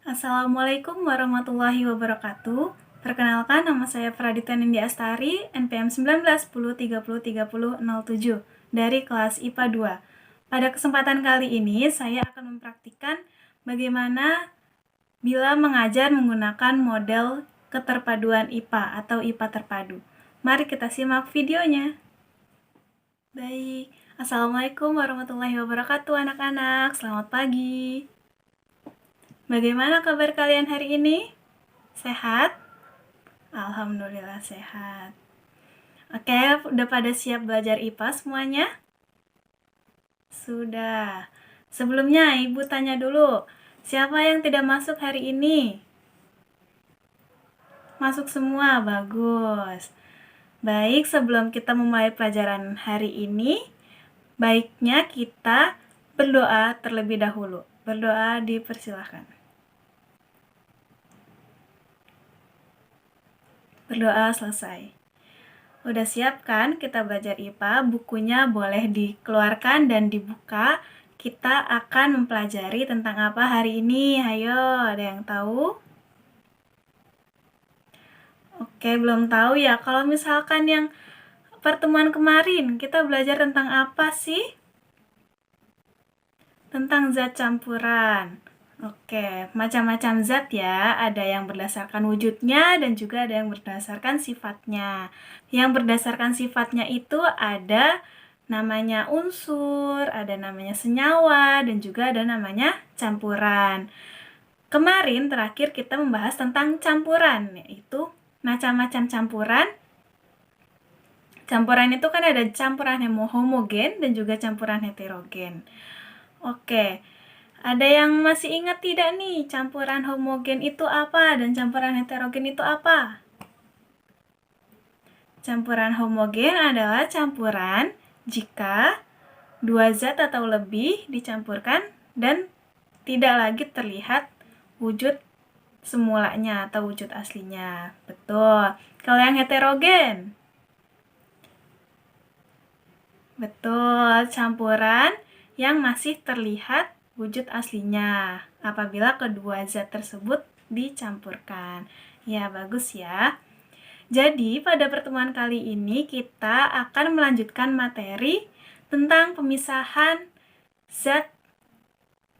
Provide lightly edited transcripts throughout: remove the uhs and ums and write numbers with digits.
Assalamualaikum warahmatullahi wabarakatuh. Perkenalkan, nama saya Pradita Nindya Astari, NPM 1910303007 dari kelas IPA 2. Pada kesempatan kali ini, saya akan mempraktikkan bagaimana bila mengajar menggunakan model keterpaduan IPA atau IPA terpadu. Mari kita simak videonya. Baik, Assalamualaikum warahmatullahi wabarakatuh anak-anak. Selamat pagi. Bagaimana kabar kalian hari ini? Sehat? Alhamdulillah sehat. Oke, udah pada siap belajar IPA semuanya? Sudah. Sebelumnya, Ibu tanya dulu, siapa yang tidak masuk hari ini? Masuk semua, bagus. Baik, sebelum kita memulai pelajaran hari ini, baiknya kita berdoa terlebih dahulu. Berdoa dipersilahkan. Berdoa selesai. Udah siap kan kita belajar IPA? Bukunya boleh dikeluarkan dan dibuka. Kita akan mempelajari tentang apa hari ini? Ayo, ada yang tahu? Oke, belum tahu ya. Kalau misalkan yang pertemuan kemarin, kita belajar tentang apa sih? Tentang zat campuran. Oke, macam-macam zat ya, ada yang berdasarkan wujudnya dan juga ada yang berdasarkan sifatnya. Yang berdasarkan sifatnya itu ada namanya unsur, ada namanya senyawa, dan juga ada namanya campuran. Kemarin terakhir kita membahas tentang campuran, yaitu macam-macam campuran. Campuran itu kan ada campuran homogen dan juga campuran heterogen. Oke. Ada yang masih ingat tidak nih, campuran homogen itu apa dan campuran heterogen itu apa? Campuran homogen adalah campuran jika dua zat atau lebih dicampurkan dan tidak lagi terlihat wujud semulanya atau wujud aslinya. Betul. Kalau yang heterogen? Betul, campuran yang masih terlihat wujud aslinya apabila kedua zat tersebut dicampurkan. Ya, bagus ya. Jadi, pada pertemuan kali ini kita akan melanjutkan materi tentang pemisahan zat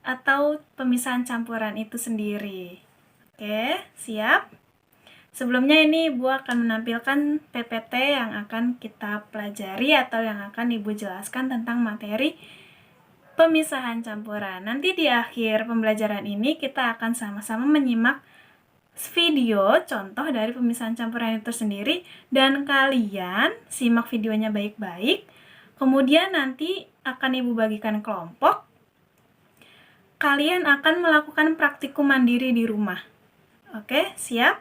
atau pemisahan campuran itu sendiri. Oke, siap? Sebelumnya ini Ibu akan menampilkan PPT yang akan kita pelajari atau yang akan Ibu jelaskan tentang materi pemisahan campuran. Nanti di akhir pembelajaran ini kita akan sama-sama menyimak video contoh dari pemisahan campuran itu sendiri dan kalian simak videonya baik-baik. Kemudian nanti akan Ibu bagikan kelompok. Kalian akan melakukan praktikum mandiri di rumah. Oke, siap?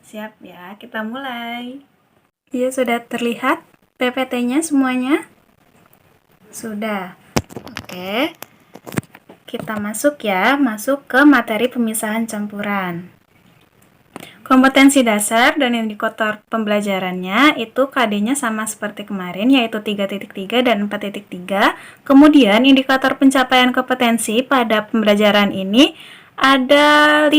Siap ya, kita mulai. Ya, sudah terlihat PPT-nya semuanya? Sudah. Oke, kita masuk ke materi pemisahan campuran. Kompetensi dasar dan indikator pembelajarannya itu KD-nya sama seperti kemarin, yaitu 3.3 dan 4.3. Kemudian indikator pencapaian kompetensi pada pembelajaran ini ada 5.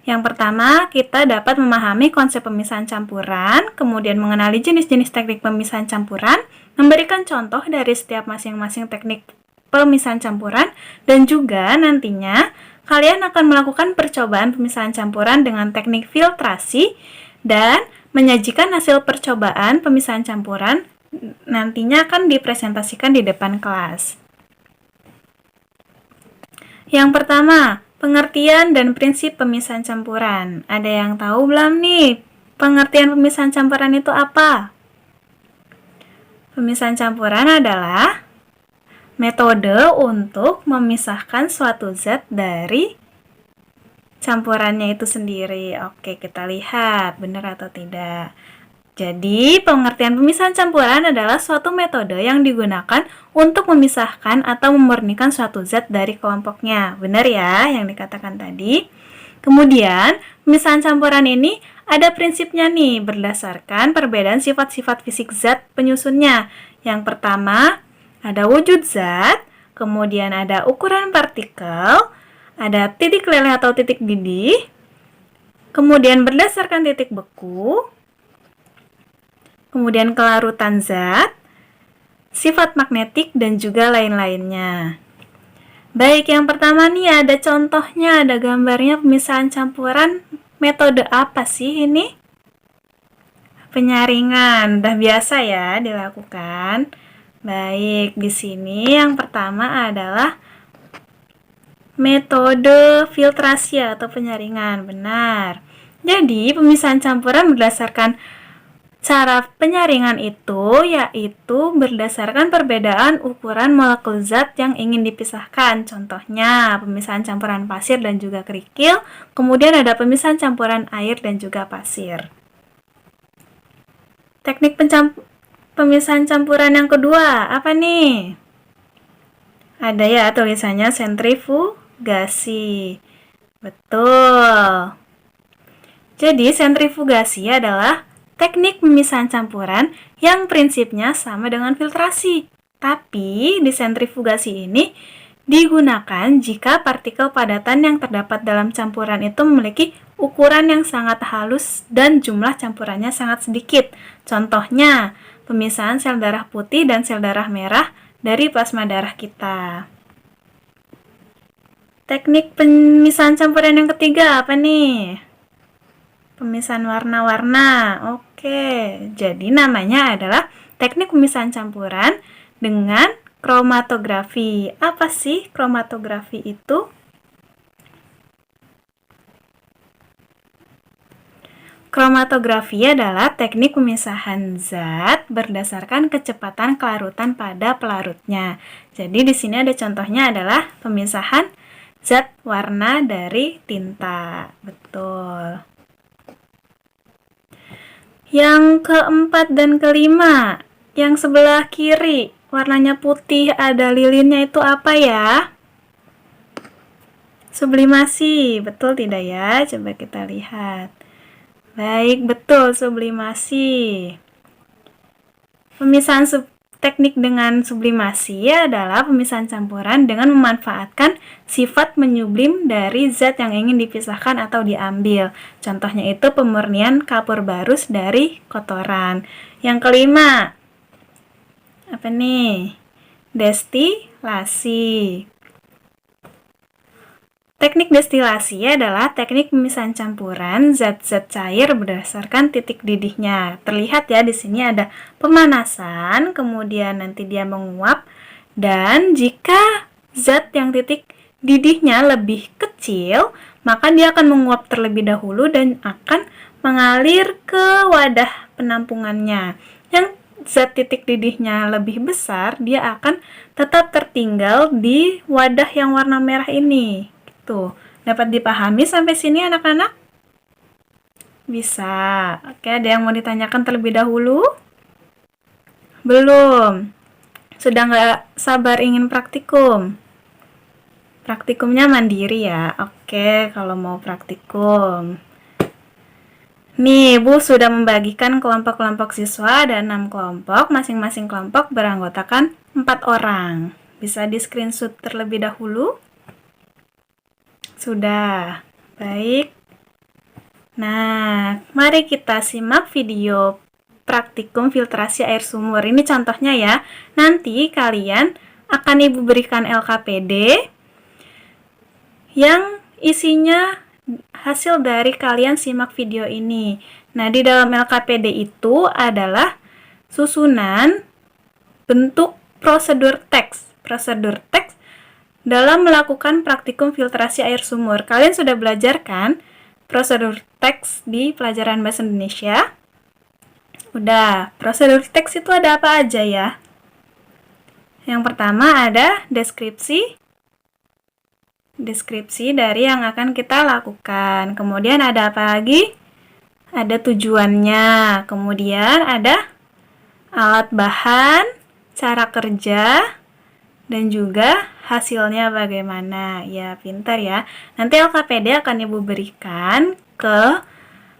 Yang pertama, kita dapat memahami konsep pemisahan campuran, kemudian mengenali jenis-jenis teknik pemisahan campuran, memberikan contoh dari setiap masing-masing teknik pemisahan campuran, dan juga nantinya kalian akan melakukan percobaan pemisahan campuran dengan teknik filtrasi dan menyajikan hasil percobaan pemisahan campuran nantinya akan dipresentasikan di depan kelas. Yang pertama, pengertian dan prinsip pemisahan campuran. Ada yang tahu belum nih? Pengertian pemisahan campuran itu apa? Pemisahan campuran adalah metode untuk memisahkan suatu zat dari campurannya itu sendiri. Oke, kita lihat benar atau tidak. Jadi, pengertian pemisahan campuran adalah suatu metode yang digunakan untuk memisahkan atau memurnikan suatu zat dari kelompoknya. Benar ya yang dikatakan tadi? Kemudian, pemisahan campuran ini ada prinsipnya nih berdasarkan perbedaan sifat-sifat fisik zat penyusunnya. Yang pertama, ada wujud zat, kemudian ada ukuran partikel, ada titik leleh atau titik didih, kemudian berdasarkan titik beku, kemudian kelarutan zat, sifat magnetik, dan juga lain-lainnya. Baik, yang pertama nih ada contohnya, ada gambarnya pemisahan campuran. Metode apa sih ini? Penyaringan, udah biasa ya dilakukan. Baik, di sini yang pertama adalah metode filtrasi atau penyaringan, benar. Jadi, pemisahan campuran berdasarkan cara penyaringan itu yaitu berdasarkan perbedaan ukuran molekul zat yang ingin dipisahkan. Contohnya, pemisahan campuran pasir dan juga kerikil, kemudian ada pemisahan campuran air dan juga pasir. Teknik pemisahan campuran yang kedua, apa nih? Ada ya tulisannya sentrifugasi. Betul. Jadi sentrifugasi adalah teknik pemisahan campuran yang prinsipnya sama dengan filtrasi. Tapi di sentrifugasi ini digunakan jika partikel padatan yang terdapat dalam campuran itu memiliki ukuran yang sangat halus dan jumlah campurannya sangat sedikit. Contohnya, pemisahan sel darah putih dan sel darah merah dari plasma darah kita. Teknik pemisahan campuran yang ketiga apa nih? Pemisahan warna-warna. Oke, jadi namanya adalah teknik pemisahan campuran dengan kromatografi. Apa sih kromatografi itu? Kromatografi adalah teknik pemisahan zat berdasarkan kecepatan kelarutan pada pelarutnya. Jadi di sini ada contohnya adalah pemisahan zat warna dari tinta. Betul. Yang keempat dan kelima, yang sebelah kiri, warnanya putih, ada lilinnya, itu apa ya? Sublimasi, betul tidak ya? Coba kita lihat. Baik, betul, sublimasi. Pemisahan teknik dengan sublimasi adalah pemisahan campuran dengan memanfaatkan sifat menyublim dari zat yang ingin dipisahkan atau diambil. Contohnya itu pemurnian kapur barus dari kotoran. Yang kelima, apa nih? Destilasi. Teknik destilasi adalah teknik pemisahan campuran zat-zat cair berdasarkan titik didihnya. Terlihat ya di sini ada pemanasan, kemudian nanti dia menguap, dan jika zat yang titik didihnya lebih kecil, maka dia akan menguap terlebih dahulu dan akan mengalir ke wadah penampungannya. Yang zat titik didihnya lebih besar, dia akan tetap tertinggal di wadah yang warna merah ini. Tuh, dapat dipahami sampai sini anak-anak? Bisa. Oke, ada yang mau ditanyakan terlebih dahulu? Belum? Sudah nggak sabar ingin praktikum? Praktikumnya mandiri ya? Oke, kalau mau praktikum. Nih, Bu sudah membagikan kelompok-kelompok siswa, ada 6 kelompok, masing-masing kelompok beranggotakan 4 orang. Bisa di screenshot terlebih dahulu? Sudah, baik. Nah, mari kita simak video praktikum filtrasi air sumur. Ini contohnya ya. Nanti kalian akan Ibu berikan LKPD yang isinya hasil dari kalian simak video ini. Nah, di dalam LKPD itu adalah susunan bentuk prosedur teks. Prosedur teks dalam melakukan praktikum filtrasi air sumur. Kalian sudah belajar kan prosedur teks di pelajaran Bahasa Indonesia? Udah, prosedur teks itu ada apa aja ya? Yang pertama ada deskripsi dari yang akan kita lakukan. Kemudian ada apa lagi? Ada tujuannya. Kemudian ada alat bahan, cara kerja, dan juga hasilnya bagaimana. Ya, pintar ya. Nanti LKPD akan Ibu berikan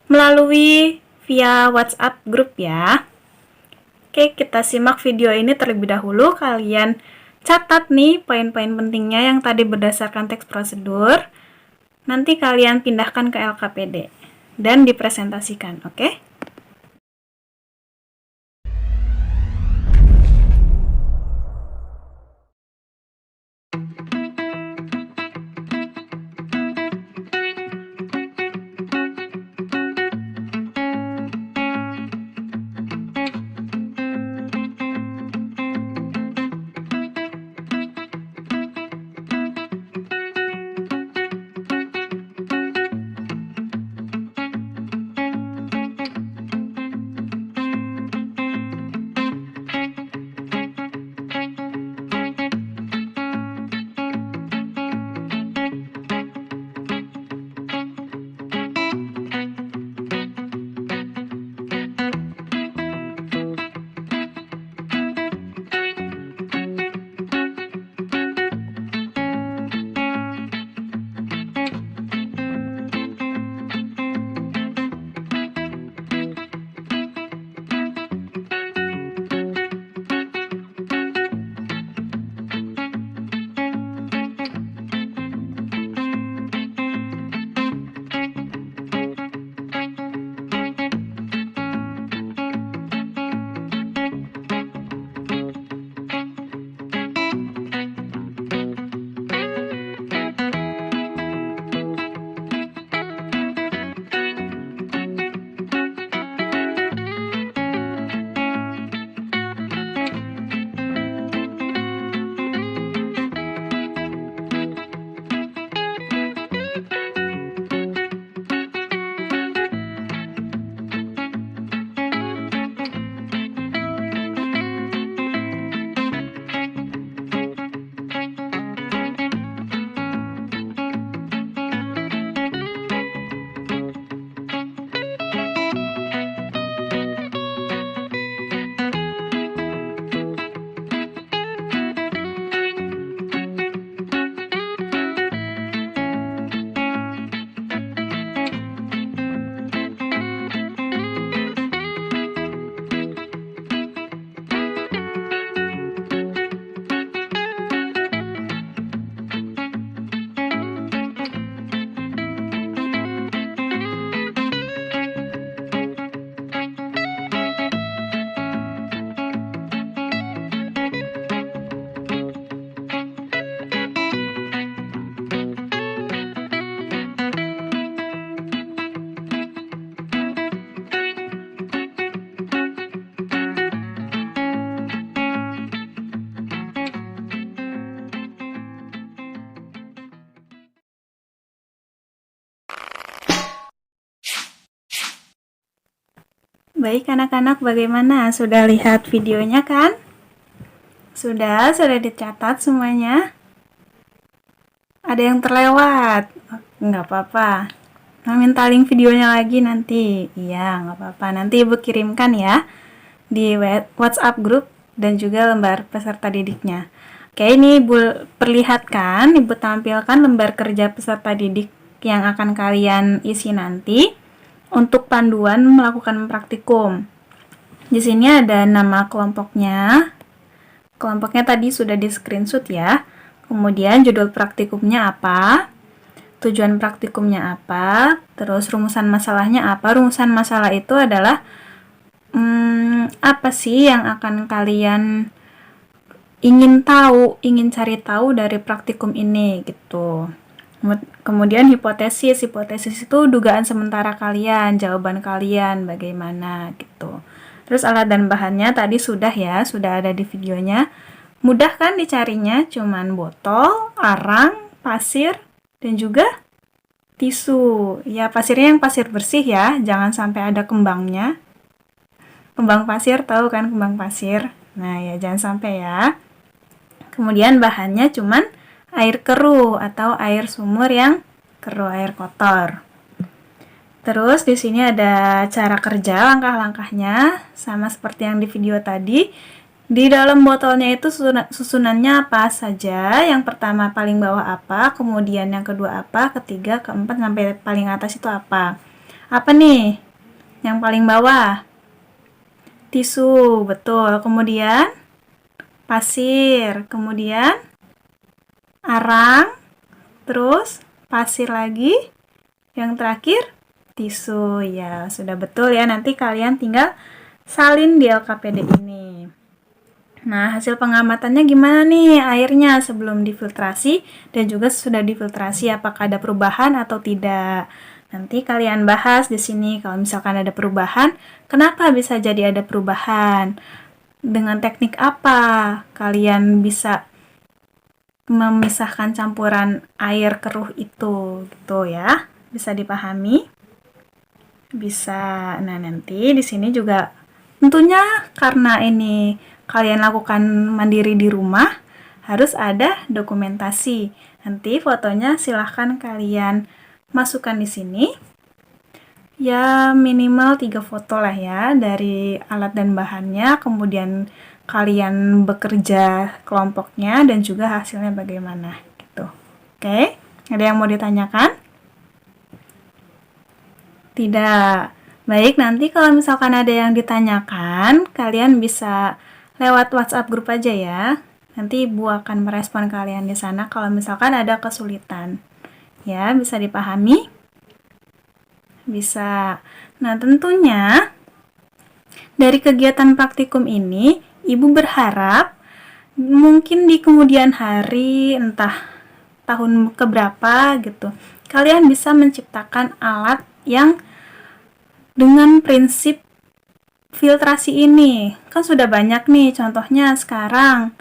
melalui via WhatsApp grup ya. Oke, kita simak video ini terlebih dahulu. Kalian catat nih poin-poin pentingnya yang tadi berdasarkan teks prosedur. Nanti kalian pindahkan ke LKPD dan dipresentasikan, oke? Baik anak-anak, bagaimana? Sudah lihat videonya kan? Sudah dicatat semuanya? Ada yang terlewat? Nggak apa-apa. Minta link videonya lagi nanti. Iya, nggak apa-apa. Nanti Ibu kirimkan ya di WhatsApp grup dan juga lembar peserta didiknya. Oke, ini Ibu perlihatkan, Ibu tampilkan lembar kerja peserta didik yang akan kalian isi nanti untuk panduan melakukan praktikum. Di sini ada nama kelompoknya. Kelompoknya tadi sudah di screenshot ya. Kemudian judul praktikumnya apa? Tujuan praktikumnya apa? Terus rumusan masalahnya apa? Rumusan masalah itu adalah apa sih yang akan kalian ingin tahu, ingin cari tahu dari praktikum ini gitu. Kemudian hipotesis itu dugaan sementara kalian, jawaban kalian bagaimana gitu. Terus alat dan bahannya tadi sudah ada di videonya. Mudah kan dicarinya, cuman botol, arang, pasir, dan juga tisu. Ya, pasirnya yang pasir bersih ya, jangan sampai ada kembangnya. Kembang pasir, tahu kan kembang pasir? Nah ya, jangan sampai ya. Kemudian bahannya cuman air keruh atau air sumur yang keruh, air kotor. Terus di sini ada cara kerja, langkah-langkahnya sama seperti yang di video tadi. Di dalam botolnya itu susunannya apa saja? Yang pertama paling bawah apa, kemudian yang kedua apa, ketiga, keempat sampai paling atas itu apa? Apa nih? Yang paling bawah? Tisu, betul. Kemudian pasir, kemudian arang, terus pasir lagi, yang terakhir tisu. Ya, sudah betul ya. Nanti kalian tinggal salin di LKPD ini. Nah, hasil pengamatannya gimana nih airnya sebelum difiltrasi dan juga sudah difiltrasi, apakah ada perubahan atau tidak? Nanti kalian bahas di sini kalau misalkan ada perubahan, kenapa bisa jadi ada perubahan? Dengan teknik apa kalian bisa memisahkan campuran air keruh itu gitu ya? Bisa dipahami? Bisa. Nah, nanti di sini juga tentunya karena ini kalian lakukan mandiri di rumah, harus ada dokumentasi. Nanti fotonya silahkan kalian masukkan di sini. Ya, minimal 3 foto lah ya dari alat dan bahannya, kemudian kalian bekerja kelompoknya dan juga hasilnya bagaimana gitu. Oke, ada yang mau ditanyakan? Tidak. Baik, nanti kalau misalkan ada yang ditanyakan, kalian bisa lewat WhatsApp grup aja ya. Nanti Ibu akan merespon kalian di sana kalau misalkan ada kesulitan. Ya, bisa dipahami? Bisa. Nah, tentunya dari kegiatan praktikum ini, Ibu berharap mungkin di kemudian hari, entah tahun keberapa gitu, kalian bisa menciptakan alat yang dengan prinsip filtrasi ini. Kan sudah banyak nih contohnya sekarang.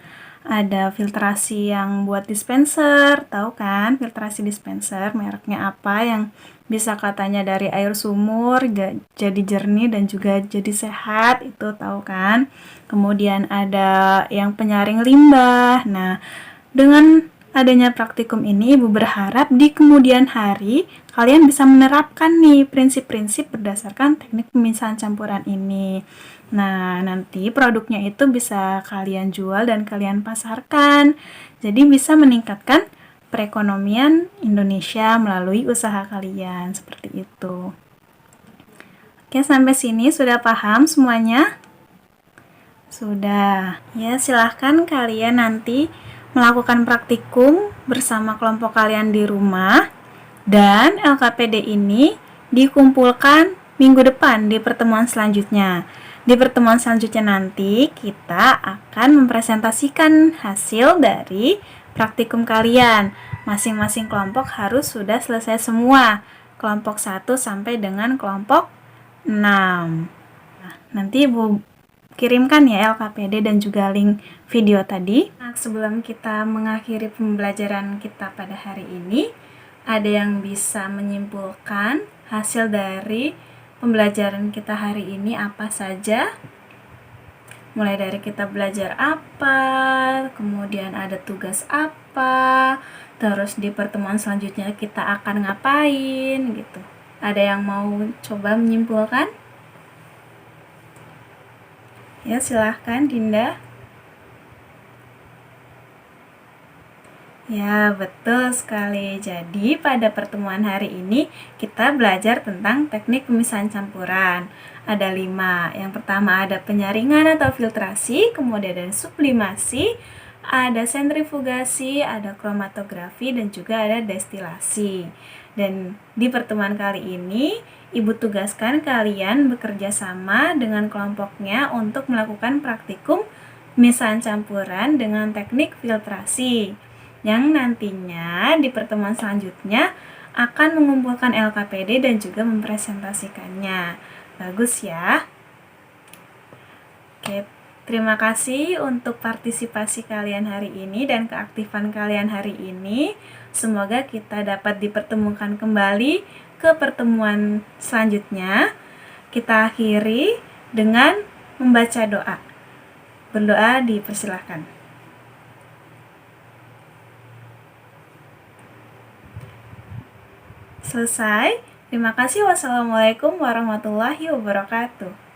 Ada filtrasi yang buat dispenser, tahu kan? Filtrasi dispenser mereknya apa yang bisa katanya dari air sumur jadi jernih dan juga jadi sehat, itu tahu kan? Kemudian ada yang penyaring limbah. Nah, dengan adanya praktikum ini, Ibu berharap di kemudian hari kalian bisa menerapkan nih prinsip-prinsip berdasarkan teknik pemisahan campuran ini. Nah, nanti produknya itu bisa kalian jual dan kalian pasarkan. Jadi bisa meningkatkan perekonomian Indonesia melalui usaha kalian, seperti itu. Oke, sampai sini sudah paham semuanya? Sudah. Ya, silahkan kalian nanti melakukan praktikum bersama kelompok kalian di rumah, dan LKPD ini dikumpulkan minggu depan di pertemuan selanjutnya. Di pertemuan selanjutnya nanti kita akan mempresentasikan hasil dari praktikum kalian. Masing-masing kelompok harus sudah selesai semua. Kelompok 1 sampai dengan kelompok 6. Nah, nanti Ibu kirimkan ya LKPD dan juga link video tadi. Nah, sebelum kita mengakhiri pembelajaran kita pada hari ini, ada yang bisa menyimpulkan hasil dari pembelajaran kita hari ini apa saja? Mulai dari kita belajar apa, kemudian ada tugas apa, terus di pertemuan selanjutnya kita akan ngapain gitu. Ada yang mau coba menyimpulkan? Ya, silahkan Dinda. Ya, betul sekali. Jadi, pada pertemuan hari ini kita belajar tentang teknik pemisahan campuran. Ada 5. Yang pertama ada penyaringan atau filtrasi, kemudian ada sublimasi, ada sentrifugasi, ada kromatografi, dan juga ada destilasi. Dan di pertemuan kali ini, Ibu tugaskan kalian bekerja sama dengan kelompoknya untuk melakukan praktikum pemisahan campuran dengan teknik filtrasi, yang nantinya di pertemuan selanjutnya akan mengumpulkan LKPD dan juga mempresentasikannya. Bagus ya. Oke, terima kasih untuk partisipasi kalian hari ini dan keaktifan kalian hari ini. Semoga kita dapat dipertemukan kembali ke pertemuan selanjutnya. Kita akhiri dengan membaca doa. Berdoa dipersilahkan. Selesai. Terima kasih. Wassalamualaikum warahmatullahi wabarakatuh.